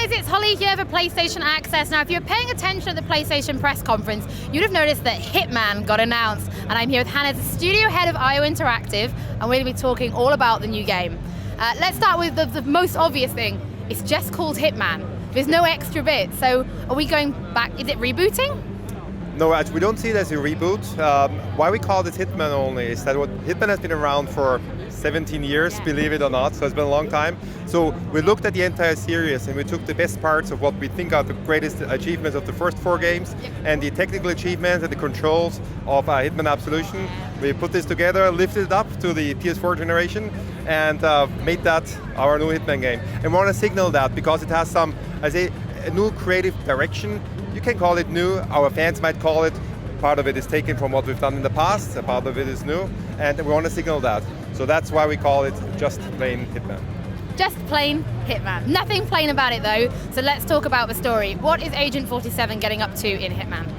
guys, it's Hollie here for PlayStation Access. Now, if you were paying attention at the PlayStation press conference, you'd have noticed that Hitman got announced. And I'm here with Hannes, studio head of IO Interactive, and we're going to be talking all about the new game. Let's start with the most obvious thing. It's just called Hitman. There's no extra bit. So are we going back? Is it rebooting? No, we don't see it as a reboot. Why we call it Hitman only is that Hitman has been around for 17 years, believe it or not, so it's been a long time. So we looked at the entire series and we took the best parts of what we think are the greatest achievements of the first 4 games and the technical achievements and the controls of Hitman Absolution. We put this together, lifted it up to the PS4 generation and made that our new Hitman game. And we want to signal that because it has some, I say, a new creative direction. You can call it new, our fans might call it. Part of it is taken from what we've done in the past, a part of it is new, and we want to signal that. So that's why we call it just plain Hitman. Just plain Hitman. Nothing plain about it though, so let's talk about the story. What is Agent 47 getting up to in Hitman?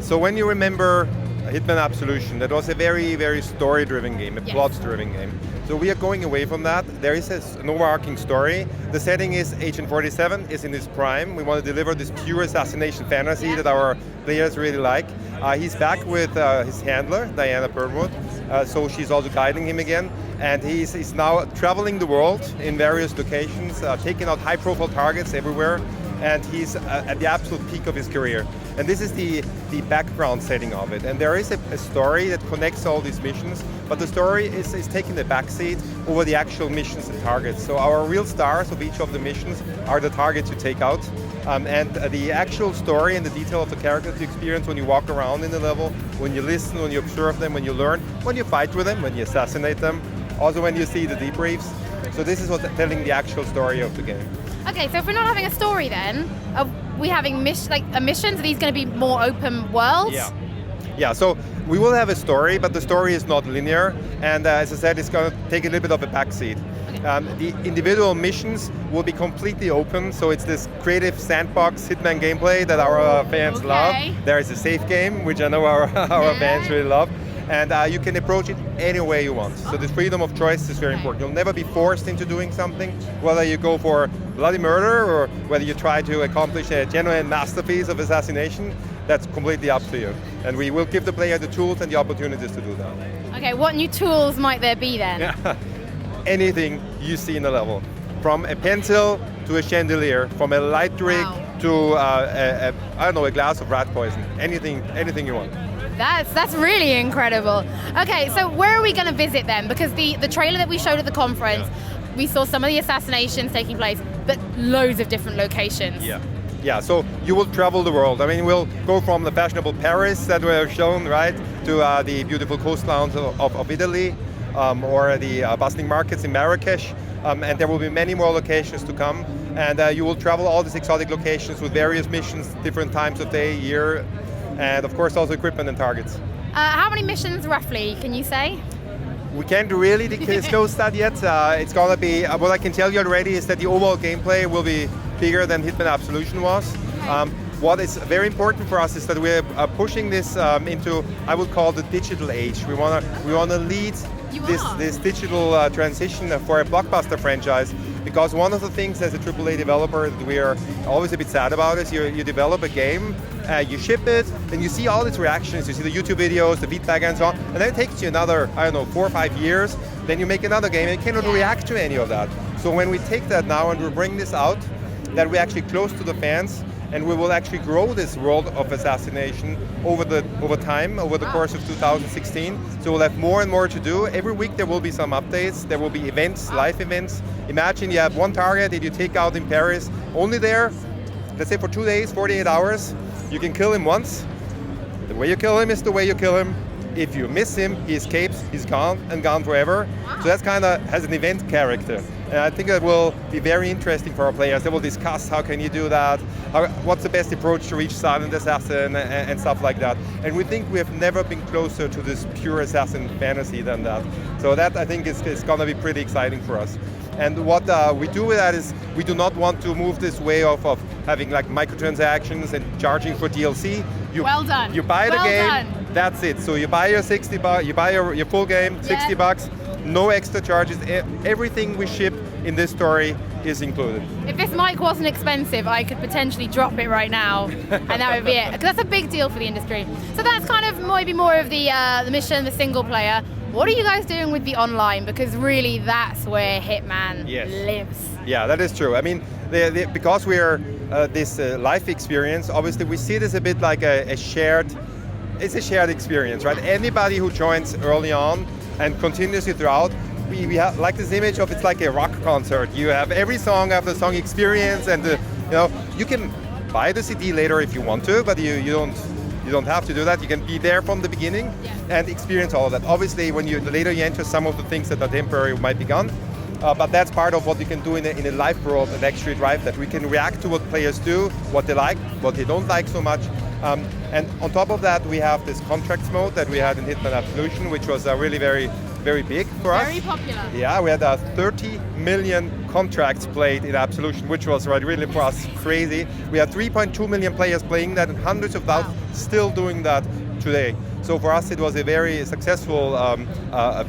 So when you remember Hitman Absolution, that was a very, very story-driven game, a plot-driven game. So we are going away from that. There is an overarching story. The setting is Agent 47 is in his prime. We want to deliver this pure assassination fantasy that our players really like. He's back with his handler, Diana Burnwood. So she's also guiding him again. And he's now traveling the world in various locations, taking out high-profile targets everywhere. And he's at the absolute peak of his career. And this is the background setting of it. And there is a story that connects all these missions, but the story is taking the backseat over the actual missions and targets. So our real stars of each of the missions are the targets you take out. And the actual story and the detail of the characters you experience when you walk around in the level, when you listen, when you observe them, when you learn, when you fight with them, when you assassinate them, also when you see the debriefs. So this is what's telling the actual story of the game. Okay, so if we're not having a story then, are we having missions? Are these going to be more open worlds? Yeah, so we will have a story, but the story is not linear. And as I said, it's going to take a little bit of a backseat. The individual missions will be completely open, so it's this creative sandbox Hitman gameplay that our fans love. There is a safe game, which I know our fans really love. And you can approach it any way you want. So the freedom of choice is very important. You'll never be forced into doing something, whether you go for bloody murder or whether you try to accomplish a genuine masterpiece of assassination. That's completely up to you. And we will give the player the tools and the opportunities to do that. Okay, what new tools might there be then? Anything you see in the level. From a pencil to a chandelier, from a light rig to I don't know, a glass of rat poison. Anything you want. That's really incredible. Okay, so where are we going to visit then? Because the trailer that we showed at the conference, we saw some of the assassinations taking place, but loads of different locations. Yeah, so you will travel the world. I mean, we'll go from the fashionable Paris that we have shown, right, to the beautiful coastlines of Italy, or the bustling markets in Marrakesh, and there will be many more locations to come. And you will travel all these exotic locations with various missions, different times of day, year, and of course also equipment and targets. How many missions roughly, can you say? We can't really disclose that yet. It's going to be, what I can tell you already is that the overall gameplay will be bigger than Hitman Absolution was. What is very important for us is that we're pushing this into, I would call the digital age. We want to lead this digital transition for a blockbuster franchise. Because one of the things as a AAA developer that we are always a bit sad about is you develop a game, you ship it, then you see all its reactions, you see the YouTube videos, the feedback and so on, and then it takes you another, 4 or 5 years, then you make another game and you cannot react to any of that. So when we take that now and we bring this out, that we're actually close to the fans, and we will actually grow this world of assassination over time, over the course of 2016. So we'll have more and more to do. Every week there will be some updates, there will be events, live events. Imagine you have one target that you take out in Paris, only there, let's say for 2 days, 48 hours. You can kill him once. The way you kill him is the way you kill him. If you miss him, he escapes, he's gone and gone forever. So that's kind of has an event character. And I think that will be very interesting for our players. They will discuss how can you do that, what's the best approach to reach silent assassin and stuff like that. And we think we have never been closer to this pure assassin fantasy than that. So that I think is going to be pretty exciting for us. And what we do with that is we do not want to move this way of having like microtransactions and charging for DLC. Well done. You buy the game, done. That's it. So you buy your $60, you buy your full game, $60, no extra charges. Everything we ship in this story is included. If this mic wasn't expensive, I could potentially drop it right now, and that would be it. Because that's a big deal for the industry. So that's kind of maybe more of the mission, the single player. What are you guys doing with the online? Because really, that's where Hitman lives. Yeah, that is true. I mean, because we are this live experience, obviously we see this a bit like a shared. It's a shared experience, right? Anybody who joins early on and continues it throughout, we have like this image of it's like a rock concert. You have every song after song experience, and you can buy the CD later if you want to, but you don't have to do that. You can be there from the beginning and experience all of that. Obviously, when later you enter, some of the things that are temporary might be gone, but that's part of what we can do in a live world at X-Street Drive, that we can react to what players do, what they like, what they don't like so much. And on top of that, we have this contracts mode that we had in Hitman Absolution, which was really very, very big for us. Very popular. Yeah, we had 30 million contracts played in Absolution, which was really for us crazy. We had 3.2 million players playing that, and hundreds of thousands still doing that today. So for us, it was a very successful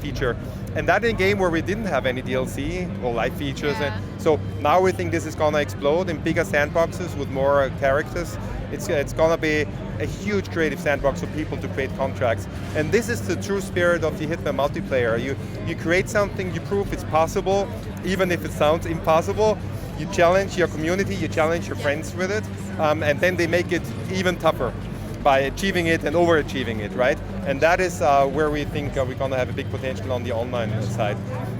feature. And that in a game where we didn't have any DLC or live features. Yeah. And so now we think this is gonna explode in bigger sandboxes with more characters. It's gonna be a huge creative sandbox for people to create contracts. And this is the true spirit of the Hitman multiplayer. You create something, you prove it's possible, even if it sounds impossible. You challenge your community, you challenge your friends with it, and then they make it even tougher by achieving it and overachieving it, right? And that is where we think we're gonna have a big potential on the online side.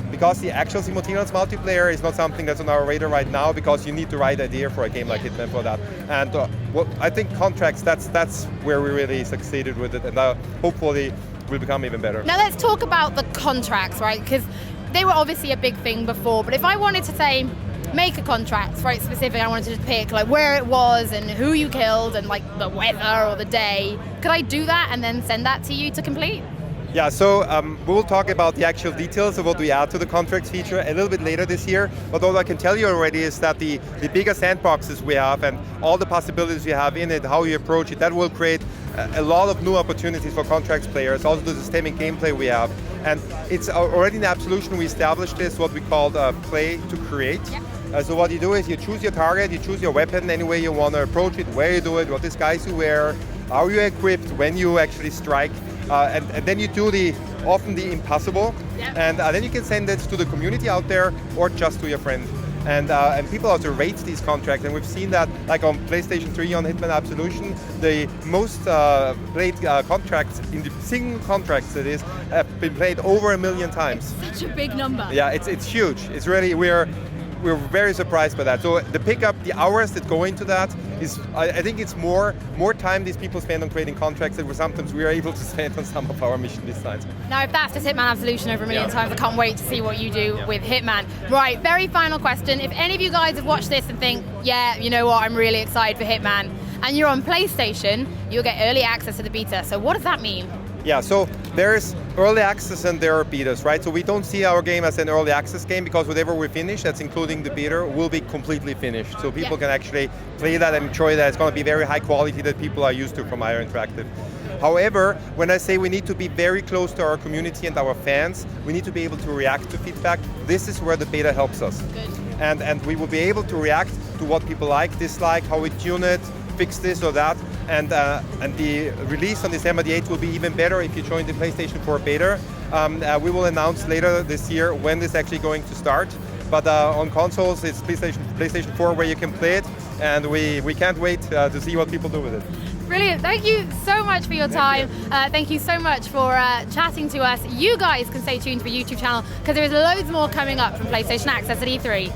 Because the actual simultaneous multiplayer is not something that's on our radar right now, because you need the right idea for a game like Hitman for that. And I think contracts, that's where we really succeeded with it, and hopefully will become even better. Now let's talk about the contracts, right? Because they were obviously a big thing before, but if I wanted to say, make a contract, right, specific, I wanted to just pick like where it was and who you killed and like the weather or the day, could I do that and then send that to you to complete? Yeah, so we will talk about the actual details of what we add to the contracts feature a little bit later this year. But all I can tell you already is that the bigger sandboxes we have and all the possibilities we have in it, how you approach it, that will create a lot of new opportunities for contracts players, also the systemic gameplay we have. And it's already in Absolution, we established this, what we call play to create. Yep. So what you do is you choose your target, you choose your weapon any way you want to approach it, where you do it, what disguise you wear, how you equipped, when you actually strike. And then you do often the impossible, and then you can send it to the community out there or just to your friends. And people also rate these contracts, and we've seen that like on PlayStation 3 on Hitman Absolution, the most played contracts in the single contracts that is have been played over 1 million times. It's such a big number. Yeah, it's huge. It's really we're very surprised by that. So the pickup, the hours that go into that is, I think it's more time these people spend on creating contracts that sometimes we are able to spend on some of our mission designs. Now, if that's just Hitman Absolution over 1 million times, I can't wait to see what you do with Hitman. Right, very final question. If any of you guys have watched this and think, yeah, you know what, I'm really excited for Hitman, and you're on PlayStation, you'll get early access to the beta. So what does that mean? Yeah, so there's early access and there are betas, right? So we don't see our game as an early access game, because whatever we finish, that's including the beta, will be completely finished. So people can actually play that and enjoy that. It's going to be very high quality that people are used to from IO Interactive. However, when I say we need to be very close to our community and our fans, we need to be able to react to feedback. This is where the beta helps us. Good. And we will be able to react to what people like, dislike, how we tune it, fix this or that, and the release on December the 8th will be even better if you join the PlayStation 4 beta. We will announce later this year when this is actually going to start, but on consoles it's PlayStation 4 where you can play it, and we can't wait to see what people do with it. Brilliant, thank you so much for your time. Thank you so much for chatting to us. You guys can stay tuned for YouTube channel, because there is loads more coming up from PlayStation Access at E3.